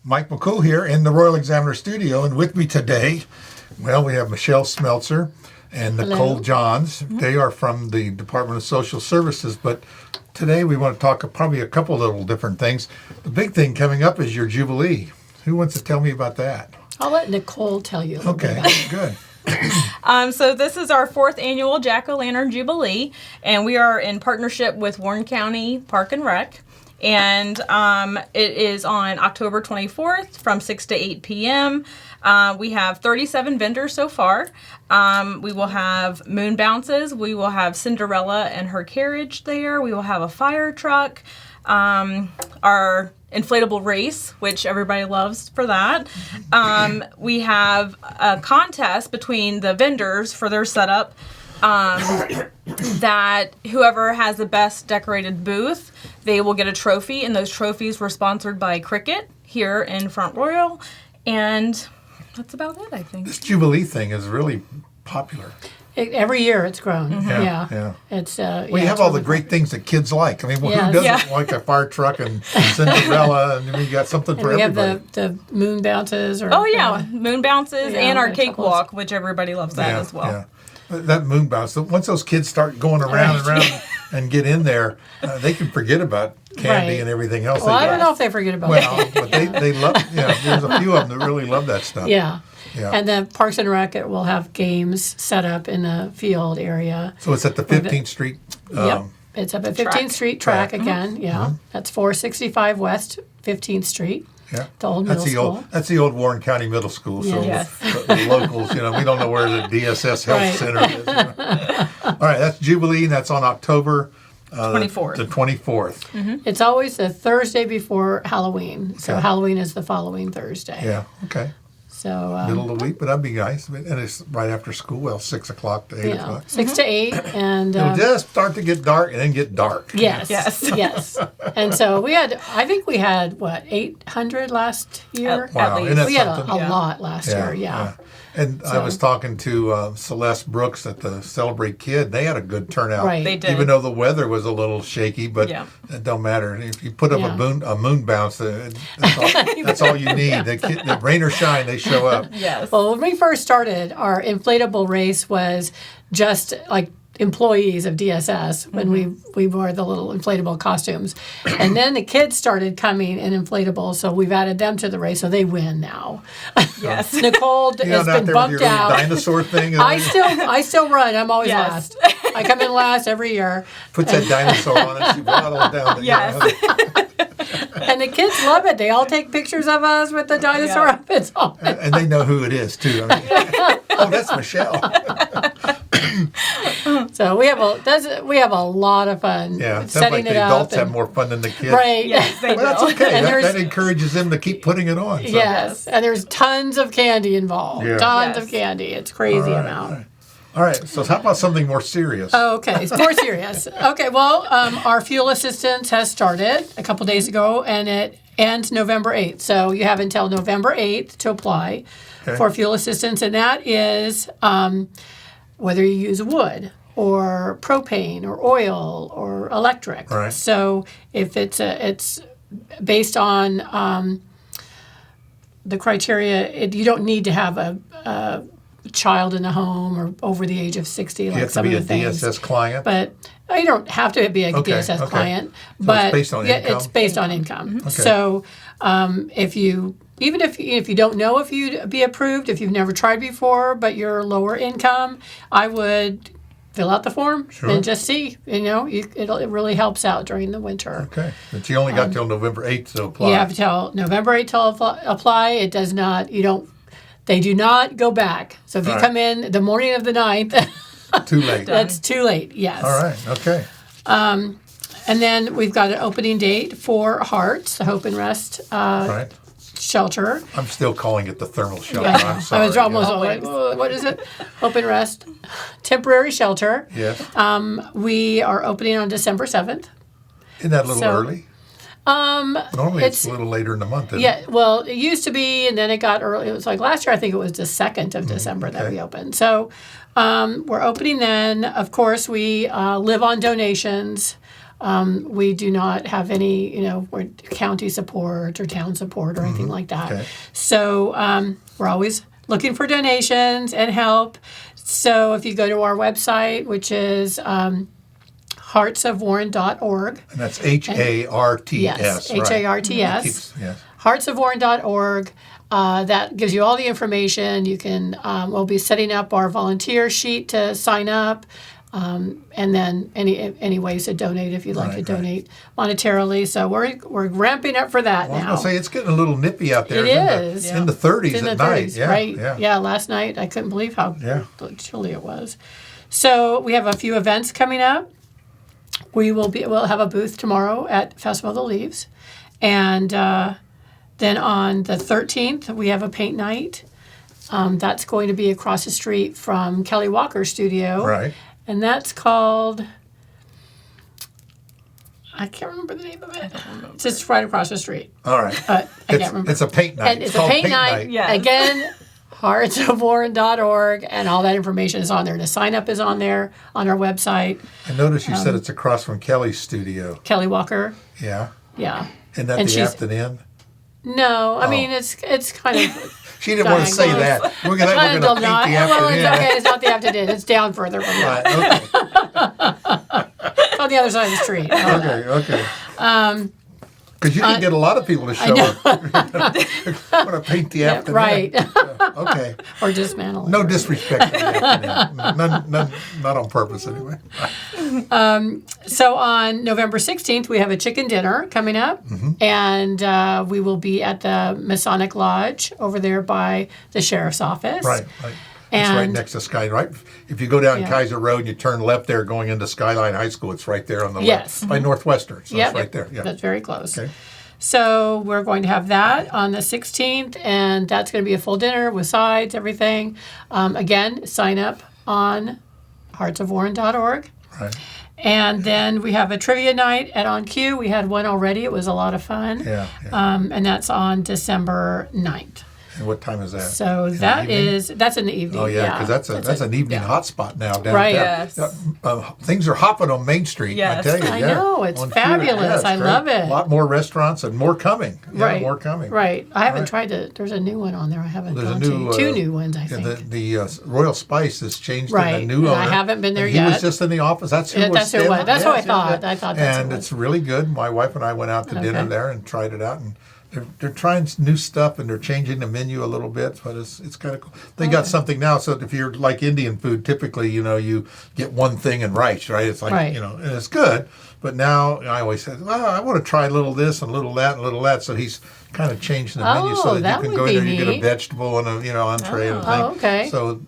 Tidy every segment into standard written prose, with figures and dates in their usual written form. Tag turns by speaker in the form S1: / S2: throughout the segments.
S1: Mike McCool here in the Royal Examiner Studio, and with me today, well, we have Michelle Smeltzer and Nicole Johns. They are from the Department of Social Services, but today we want to talk probably a couple little different things. The big thing coming up is your Jubilee. Who wants to tell me about that?
S2: I'll let Nicole tell you.
S1: Okay, good.
S3: So this is our 4th annual Jack-O-Lantern Jubilee, and we are in partnership with Warren County Park and Rec. And it is on October 24th from 6 to 8 p.m. We have 37 vendors so far. We will have moon bounces. We will have Cinderella and her carriage there. We will have a fire truck. Our inflatable race, which everybody loves for that. We have a contest between the vendors for their setup. That whoever has the best decorated booth, they will get a trophy, and those trophies were sponsored by Cricket here in Front Royal, and that's about it, I think.
S1: This Jubilee thing is really popular.
S2: Every year it's grown.
S1: Mm-hmm.
S2: Yeah. It's
S1: you have all the great things that kids like. I mean, who doesn't like a fire truck and Cinderella? And we got something for everybody.
S2: We have the moon bounces.
S3: Moon bounces and our cakewalk, which everybody loves that as well. Yeah.
S1: That moon bounce. Once those kids start going around and around and get in there, they can forget about candy and everything else.
S2: Well, I don't know if they forget about
S1: that. But they love. There's a few of them that really love that stuff.
S2: Yeah. And the Parks and Rec will have games set up in the field area.
S1: So it's at the 15th Street.
S2: Yep. It's up at 15th Street track again. Mm-hmm. Yeah. That's 465 West 15th Street.
S1: Yeah,
S2: the old middle school.
S1: That's the old Warren County Middle School. So the locals, we don't know where the DSS Health Center is. All right, that's Jubilee, and that's on October
S3: 24th.
S1: The 24th.
S2: Mm-hmm. It's always the Thursday before Halloween. So Halloween is the following Thursday.
S1: Yeah. Okay.
S2: So
S1: middle of the week, but that'd be nice. And it's right after school. Well, 6 o'clock to 8 o'clock.
S2: 6 to 8, and
S1: it'll just start to get dark and then get dark.
S2: Yes. And so I think we had 800 last year.
S1: Wow,
S2: at least. We had a lot last year. Yeah.
S1: And I was talking to Celeste Brooks at the Celebrate Kid. They had a good turnout.
S2: Right.
S3: They did.
S1: Even though the weather was a little shaky, but it don't matter. If you put up a moon bounce, that's all you need. The rain or shine, they show up.
S3: Yes.
S2: Well, when we first started, our inflatable race was just like employees of DSS when we wore the little inflatable costumes. And then the kids started coming in inflatables, so we've added them to the race, so they win now.
S3: Yes.
S2: Nicole has been bumped out.
S1: Dinosaur thing.
S2: I still run. I'm always last. I come in last every year.
S1: Puts that dinosaur on it. She waddles down.
S2: And the kids love it. They all take pictures of us with the dinosaur outfits on.
S1: And they know who it is too. That's Michelle.
S2: So we have a lot of fun.
S1: Yeah,
S2: setting it
S1: the
S2: up.
S1: Adults have more fun than the kids.
S2: Right.
S3: Yes, they do.
S1: That's okay. That encourages them to keep putting it on. So.
S2: Yes, and there's tons of candy involved.
S1: Yeah.
S2: Tons of candy. It's crazy amount.
S1: All right. So how about something more serious?
S2: Oh, okay. It's more serious. Okay. Well, our fuel assistance has started a couple days ago, and it ends November 8th. So you have until November 8th to apply for fuel assistance, and that is whether you use wood or propane or oil or electric.
S1: Right.
S2: So if it's based on the criteria, you don't need to have a child in the home or over the age of 60, like some of the things.
S1: You have to be a DSS client?
S2: But you don't have to be a DSS client.
S1: So
S2: but
S1: it's based on income?
S2: It's based on income.
S1: Okay.
S2: So if you don't know if you'd be approved, if you've never tried before, but you're lower income, I would fill out the form and just see. It really helps out during the winter.
S1: Okay. But you only got till November 8th to apply.
S2: You have till November 8th to apply. It does not, they do not go back. So if you come in the morning of the 9th,
S1: too late.
S2: That's too late, yes.
S1: All right, okay.
S2: And then we've got an opening date for Hearts, the Hope and Rest shelter.
S1: I'm still calling it the thermal shelter.
S2: Yeah.
S1: I'm sorry.
S2: I was almost like, what is it? Hope and Rest temporary shelter.
S1: Yes.
S2: We are opening on December 7th.
S1: Isn't that a little early? Normally it's a little later in the month, isn't it?
S2: Well, it used to be, and then it got early. It was like last year, I think it was the 2nd of December that we opened. So we're opening then. Of course, we live on donations. We do not have any, county support or town support or anything like that.
S1: Okay.
S2: So we're always looking for donations and help. So if you go to our website, which is heartsofwarren.org.
S1: And that's HARTS.
S2: Yes,
S1: right?
S2: HARTS.
S1: Yes.
S2: Heartsofwarren.org. That gives you all the information. You can. We'll be setting up our volunteer sheet to sign up, and then any ways to donate if you'd like to donate monetarily. So we're ramping up for that
S1: Well, I
S2: now.
S1: was going to say, it's getting a little nippy out there.
S2: It is.
S1: In the 30s
S2: It's in
S1: at
S2: the
S1: night.
S2: 30s,
S1: Yeah,
S2: right?
S1: yeah.
S2: Last night I couldn't believe how
S1: Yeah.
S2: chilly it was. So we have a few events coming up. We'll have a booth tomorrow at Festival of the Leaves, and then on the 13th we have a paint night. That's going to be across the street from Kelly Walker's studio,
S1: Right.
S2: and that's called. I can't remember the name of it. It's just right across the street.
S1: All right.
S2: I can't remember.
S1: It's a paint night.
S2: And it's a
S1: called
S2: paint night.
S3: Yes.
S2: Again, heartsofwarren.org, and all that information is on there. The sign up is on there on our website.
S1: I noticed you said it's across from Kelly's studio.
S2: Kelly Walker.
S1: Yeah.
S2: Yeah.
S1: Isn't that
S2: And
S1: the
S2: she's-
S1: Afton Inn?
S2: No, I mean it's kind of
S1: She didn't want to say that. We're gonna
S2: kind
S1: paint
S2: of
S1: the
S2: not.
S1: Afton
S2: Well, it's
S1: Inn.
S2: okay. It's not the Afton Inn. It's down further from that.
S1: Right. Okay.
S2: It's on the other side of the street.
S1: Okay. Because you can get a lot of people to show up. Want to paint the Afton Inn.
S2: Right.
S1: Okay.
S2: Or dismantle it.
S1: No disrespect to the Afton Inn. None, not on purpose anyway.
S2: So on November 16th, we have a chicken dinner coming up, and we will be at the Masonic Lodge over there by the sheriff's office.
S1: Right. It's right
S2: And-
S1: next to Sky. Right. If you go down
S2: Yeah.
S1: Kaiser Road and you turn left there going into Skyline High School, it's right there on the
S2: Yes.
S1: left by Northwestern. So
S2: Yep.
S1: it's right there. Yeah.
S2: That's very close.
S1: Okay.
S2: So we're going to have that on the 16th, and that's going to be a full dinner with sides, everything. Again, sign up on heartsofwarren.org.
S1: Right.
S2: And then we have a trivia night at On Cue. We had one already. It was a lot of fun.
S1: Yeah.
S2: And that's on December 9th.
S1: And what time is that?
S2: So
S1: In the
S2: that's
S1: evening?
S2: in the evening.
S1: Oh yeah, because that's an evening hotspot now downtown.
S2: Right.
S3: Yes.
S1: Things are hopping on Main Street.
S3: Yes.
S1: I tell you,
S2: I
S1: yeah.
S2: know, it's
S1: On Q,
S2: fabulous.
S1: it's
S2: I
S1: great.
S2: love it.
S1: A lot more restaurants and more coming. Yeah,
S2: Right.
S1: more coming.
S2: Right. I haven't
S1: Right.
S2: tried to. There's a new one on there. I haven't
S1: There's a
S2: gone
S1: new
S2: to. Two new ones, I
S1: Yeah,
S2: think.
S1: the Royal Spice has changed
S2: Right.
S1: to a new
S2: And
S1: owner.
S2: I haven't been there
S1: and
S2: yet.
S1: He was just in the office. That's who
S2: Yeah,
S1: was
S2: that's who it
S1: standing-
S2: was. That's what I
S1: yes,
S2: thought. I thought that's who
S1: And
S2: it
S1: it's
S2: was.
S1: really good. My wife and I went out to dinner
S2: Okay.
S1: there and tried it out, and they're trying new stuff and they're changing the menu a little bit, but it's kind of cool. They got something now, so if you're like Indian food, typically you get one thing and rice, right? It's like
S2: Right.
S1: and it's good. But now I always said, well, I want to try a little this and a little that and a little that. So he's kind of changed the menu so
S2: Oh,
S1: that
S2: that
S1: you can
S2: would
S1: go in
S2: be
S1: there, you get a
S2: neat.
S1: vegetable and a entree and a thing.
S2: Oh, okay.
S1: So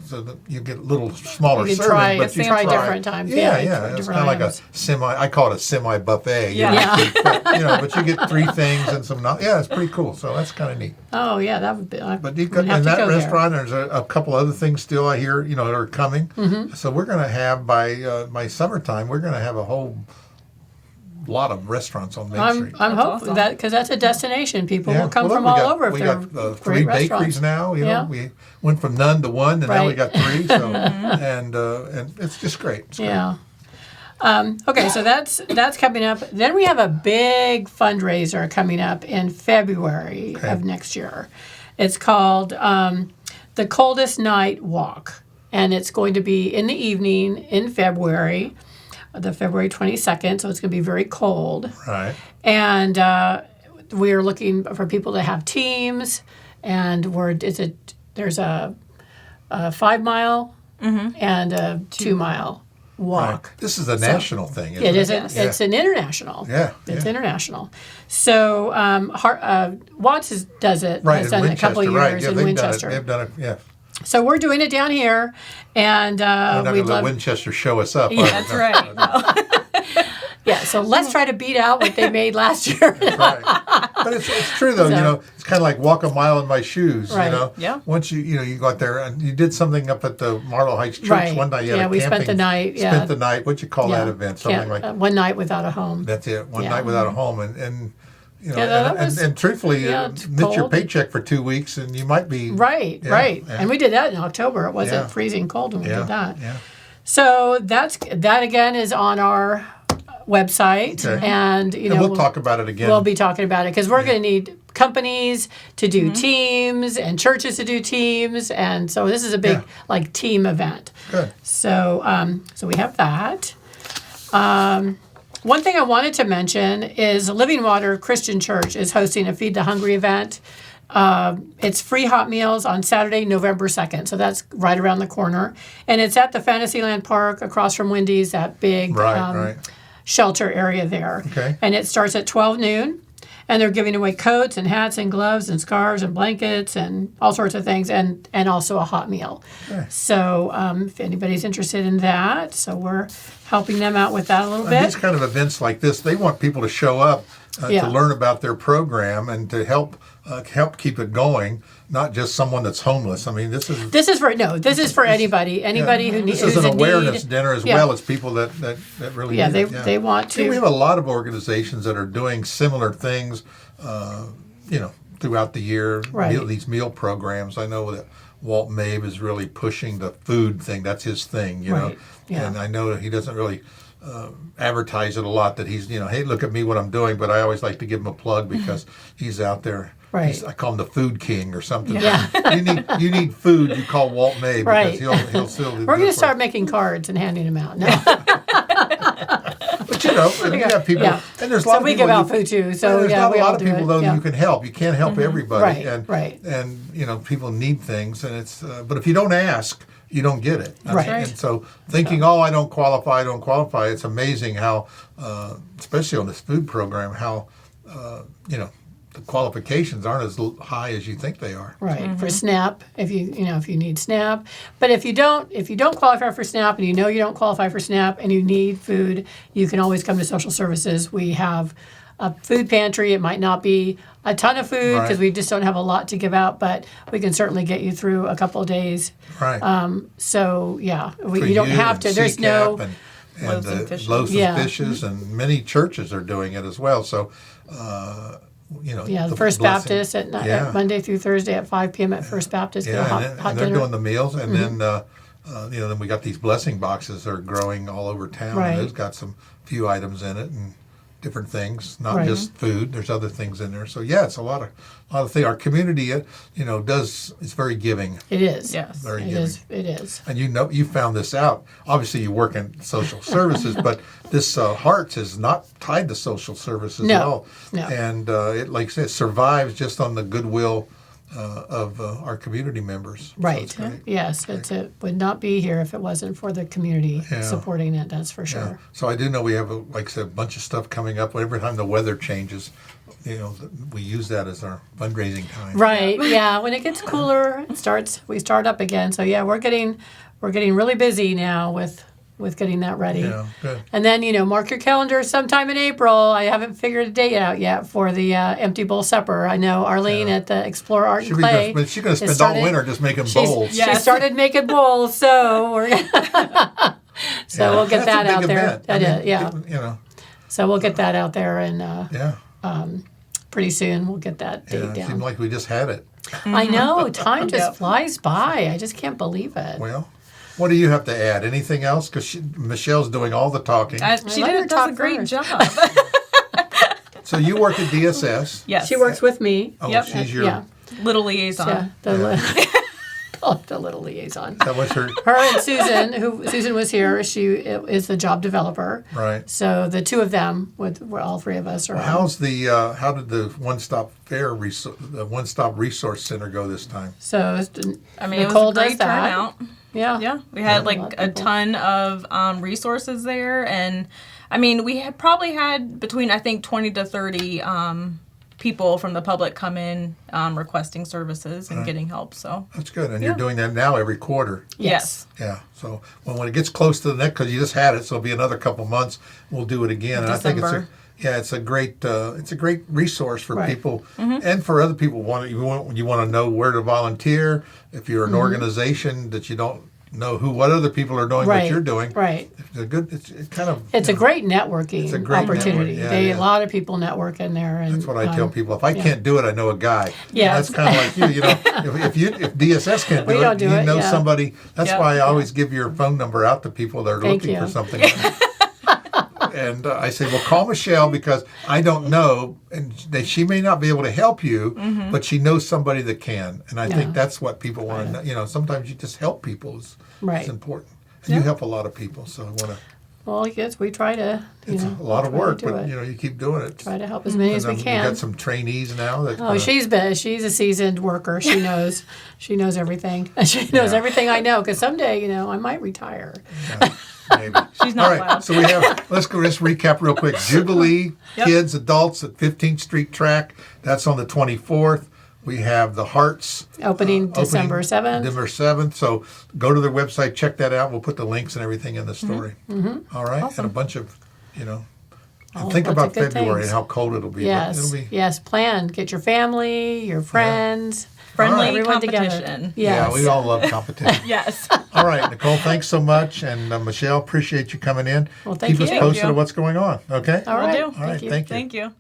S1: so that you get little smaller
S2: You can
S1: servings,
S2: try,
S1: but you
S2: try
S1: try
S2: different times.
S1: Yeah,
S2: different
S1: it's kind of like
S2: items.
S1: a semi. I call it a semi buffet.
S3: Yeah.
S1: But you get three things and some. It's pretty cool. So that's kind of neat.
S2: Oh yeah, that would be.
S1: But you
S2: would
S1: got
S2: have
S1: in
S2: to
S1: that
S2: go there.
S1: restaurant. There's a couple other things still I hear are coming.
S2: Mm-hmm.
S1: So we're going to have by summertime we're going to have a whole lot of restaurants on Main Street.
S2: I'm
S3: That's
S2: hoping
S3: awesome.
S2: that because that's a destination. People
S1: Yeah.
S2: will come
S1: Well,
S2: from
S1: we
S2: all
S1: got-
S2: over if
S1: we
S2: they're
S1: got
S2: great
S1: three
S2: restaurants.
S1: bakeries now.
S2: Yeah.
S1: We went from none to one, and now we
S2: Right.
S1: got three. So and it's just great. It's great.
S2: Yeah. Okay, so that's coming up. Then we have a big fundraiser coming up in February of next year. It's called the Coldest Night Walk, and it's going to be in the evening in February, the February 22nd. So it's going to be very cold,
S1: Right.
S2: and we are looking for people to have teams, and there's a 5 mile and a 2 mile walk.
S1: Right. This is a national thing. Isn't
S2: It
S1: it?
S2: is.
S3: Yes.
S2: It's an international.
S1: Yeah,
S2: It's
S1: yeah.
S2: international. So Watts does it.
S1: Right,
S2: Has
S1: in
S2: done it a
S1: Winchester,
S2: couple of
S1: right.
S2: years
S1: Yeah,
S2: in
S1: they've
S2: Winchester.
S1: Done it. They've done it, yeah.
S2: So we're doing it down here, and
S1: We're not going
S2: we'd
S1: to let
S2: love.
S1: Winchester show us up.
S2: Yeah,
S1: are we?
S3: That's right. No.
S2: Yeah. So let's try to beat out what they made last year.
S1: Right. But it's true though,
S2: So-
S1: it's kind of like walk a mile in my shoes,
S2: Right.
S3: Yeah.
S1: Once you go out there and you did something up at the Marlow Heights Church
S2: Right.
S1: one night. You had
S2: Yeah,
S1: a
S2: we spent
S1: camping-
S2: the night, yeah.
S1: Spent the night. What'd you call that event? Something like
S2: one night without a home.
S1: that's it. One
S2: Yeah.
S1: night without a home and
S2: Yeah, that was-
S1: and truthfully,
S2: yeah, it's
S1: miss your
S2: cold.
S1: paycheck for 2 weeks and you might be
S2: Right.
S1: Yeah,
S2: right.
S1: yeah.
S2: And we did that in October. It wasn't
S1: Yeah.
S2: freezing cold when we
S1: Yeah,
S2: did that.
S1: yeah.
S2: So that again is on our website,
S1: Okay.
S2: and
S1: we'll talk about it again.
S2: We'll be talking about it because we're going to need companies to do teams and churches to do teams, and so this is a big like team event.
S1: Good.
S2: So so we have that. One thing I wanted to mention is Living Water Christian Church is hosting a Feed the Hungry event. It's free hot meals on Saturday, November 2nd. So that's right around the corner. And it's at the Fantasyland Park across from Wendy's, that big shelter area there.
S1: Okay.
S2: And it starts at 12 noon. And they're giving away coats and hats and gloves and scarves and blankets and all sorts of things, and also a hot meal.
S1: Okay.
S2: So if anybody's interested in that, so we're helping them out with that a little bit.
S1: These kind of events like this, they want people to show up to learn about their program and to help keep it going, not just someone that's homeless. I mean, this is
S2: for anybody who needs.
S1: This is an awareness dinner as well as people that really need it.
S2: They want to.
S1: We have a lot of organizations that are doing similar things, throughout the year.
S2: Right.
S1: These meal programs. I know that Walt Mabe is really pushing the food thing. That's his thing, you know.
S2: Yeah.
S1: And I know that he doesn't really advertise it a lot. That he's, hey, look at me, what I'm doing. But I always like to give him a plug because he's out there.
S2: Right.
S1: I call him the food king or something.
S2: Yeah.
S1: you need food. You call Walt Mabe because he'll still.
S2: We're going to start making cards and handing them out. No.
S1: But you have people, and there's a lot of people.
S2: So we give out food too. So
S1: there's not a lot of
S2: do
S1: people
S2: it.
S1: though that you can help. You can't help everybody.
S2: Right.
S1: And people need things, and it's. But if you don't ask, you don't get it.
S2: Right.
S1: And so thinking, I don't qualify. It's amazing how, especially on this food program, how the qualifications aren't as high as you think they are.
S2: Right. For SNAP, if you need SNAP, but if you don't qualify for SNAP and you don't qualify for SNAP and you need food, you can always come to social services. We have a food pantry. It might not be a ton of food because we just don't have a lot to give out, but we can certainly get you through a couple of days.
S1: Right.
S2: You don't have to. There's no
S3: loaves and fishes.
S1: Loaves and fishes, and many churches are doing it as well. So.
S2: The First Baptist at Monday through Thursday at 5 p.m. at First Baptist.
S1: And they're doing the meals, and then then we got these blessing boxes that are growing all over town.
S2: Right.
S1: And those got some few items in it and different things, not just food. There's other things in there. So it's a lot of things. Our community, it's very giving.
S2: It is.
S3: Yes,
S1: very giving.
S2: It is.
S1: And you found this out. Obviously, you work in social services, but this Hearts is not tied to social services at all.
S2: No.
S1: And it, like I said, survives just on the goodwill of our community members.
S2: Right.
S1: So it's great.
S2: Yes, it would not be here if it wasn't for the community supporting it. That's for sure.
S1: Yeah. So I do know we have, like I said, a bunch of stuff coming up. Every time the weather changes, we use that as our fundraising time.
S2: Right. Yeah. When it gets cooler, we start up again. So we're getting really busy now with getting that ready.
S1: Yeah. Good.
S2: And then, mark your calendar sometime in April. I haven't figured a date out yet for the Empty Bowl Supper. I know Arlene at the Explore Art and Clay.
S1: But she's going to spend all winter just making bowls.
S2: She started making bowls, so we'll get that out there. So we'll get that out there, and pretty soon we'll get that date down.
S1: It seemed like we just had it.
S2: I know. Time just flies by. I just can't believe it.
S1: Well, what do you have to add? Anything else? Because Michelle's doing all the talking.
S3: She does a great job.
S1: So you work at DSS.
S3: Yes.
S2: She works with me.
S1: Oh, she's your
S3: little liaison.
S2: The little liaison.
S1: That was her.
S2: Her and Susan, Susan was here. She is the job developer.
S1: Right.
S2: So the two of them, all three of us are.
S1: How did the One Stop Resource Center go this time?
S2: So
S3: Nicole
S2: it was a great
S3: turnout.
S2: Yeah.
S3: We had a ton of resources there, and we had probably had between 20 to 30 people from the public come in requesting services and getting help. So
S1: that's good, and you're doing that now every quarter.
S3: Yes.
S1: Yeah. So when it gets close to the next, because you just had it, so it'll be another couple months. We'll do it again, and
S3: December.
S1: I think it's a great resource for people and for other people. You want to know where to volunteer. If you're an organization that you don't know what other people are doing, what you're doing.
S2: Right.
S1: It's
S2: a great networking opportunity.
S1: Network.
S2: A lot of people network in there. And,
S1: that's what I tell people. If I can't do it, I know a guy.
S2: Yeah.
S1: That's kind of like you. If DSS can't do it, you know somebody. That's why I always give your phone number out to people that are looking for something. And I say, well, call Michelle because I don't know, and she may not be able to help you, but she knows somebody that can. And I think that's what people want to know. You know, sometimes you just help people is important. And you help a lot of people, so I want to.
S2: Well, yes, we try to.
S1: It's a lot of work, but you keep doing it.
S2: Try to help as many as we can.
S1: We've got some trainees now. That,
S2: she's a seasoned worker. She knows. She knows everything. She knows everything I know. Because someday, I might retire.
S1: Yeah, maybe.
S3: She's not allowed.
S1: So we have. Let's recap real quick. Jubilee Kids, Adults at 15th Street Track. That's on the 24th. We have the Hearts
S2: opening December 7th.
S1: December 7th. So go to their website, check that out. We'll put the links and everything in the story. All right.
S3: Awesome.
S1: And a bunch of, and think about February and how cold it'll be.
S2: Yes.
S1: It'll be,
S2: yes. Plan. Get your family, your friends.
S3: Friendly
S2: everyone
S3: competition.
S2: Together.
S1: Yeah, we all love competition.
S3: Yes.
S1: All right, Nicole, thanks so much. And Michelle, appreciate you coming in.
S2: Well, thank
S1: Keep
S2: you.
S1: us posted
S3: Thank you.
S1: of what's going on, okay?
S2: All right.
S3: Will do.
S1: All right, thank you.
S3: Thank you.